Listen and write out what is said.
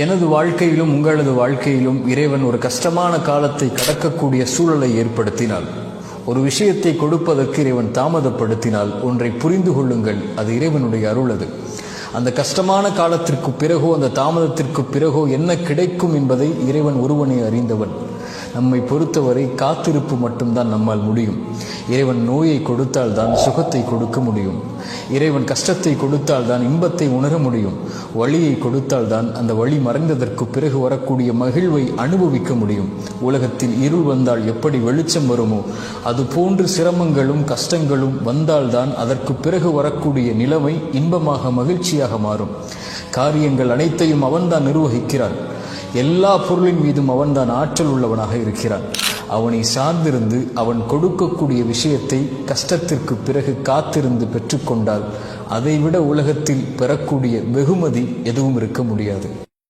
எனது வாழ்க்கையிலும் உங்களது வாழ்க்கையிலும் இறைவன் ஒரு கஷ்டமான காலத்தை கடக்கக்கூடிய சூழலை ஏற்படுத்தினால், ஒரு விஷயத்தை கொடுப்பதற்கு இறைவன் தாமதப்படுத்தினால் ஒன்றை புரிந்து கொள்ளுங்கள், அது இறைவனுடைய அருள். அது அந்த கஷ்டமான காலத்திற்கு பிறகோ அந்த தாமதத்திற்கு பிறகோ என்ன கிடைக்கும் என்பதை இறைவன் ஒருவனே அறிந்தவன். நம்மை பொறுத்தவரை காத்திருப்பு மட்டும்தான் நம்மால் முடியும். இறைவன் நோயை கொடுத்தால் தான் சுகத்தை கொடுக்க முடியும். இறைவன் கஷ்டத்தை கொடுத்தால் தான் இன்பத்தை உணர முடியும். வழியை கொடுத்தால் தான் அந்த வழி மறைந்ததற்கு பிறகு வரக்கூடிய மகிழ்வை அனுபவிக்க முடியும். உலகத்தில் இருள் வந்தால் எப்படி வெளிச்சம் வருமோ அது போன்று சிரமங்களும் கஷ்டங்களும் வந்தால்தான் அதற்கு பிறகு வரக்கூடிய நிலைமை இன்பமாக மகிழ்ச்சியாக மாறும். காரியங்கள் அனைத்தையும் அவன்தான் நிர்வகிக்கிறான். எல்லா பொருளின் மீதும் அவன்தான் ஆற்றல் உள்ளவனாக இருக்கிறான். அவனை சார்ந்திருந்து அவன் கொடுக்கக்கூடிய விஷயத்தை கஷ்டத்திற்கு பிறகு காத்திருந்து பெற்றுக்கொண்டால் அதைவிட உலகத்தில் பெறக்கூடிய வெகுமதி எதுவும் இருக்க முடியாது.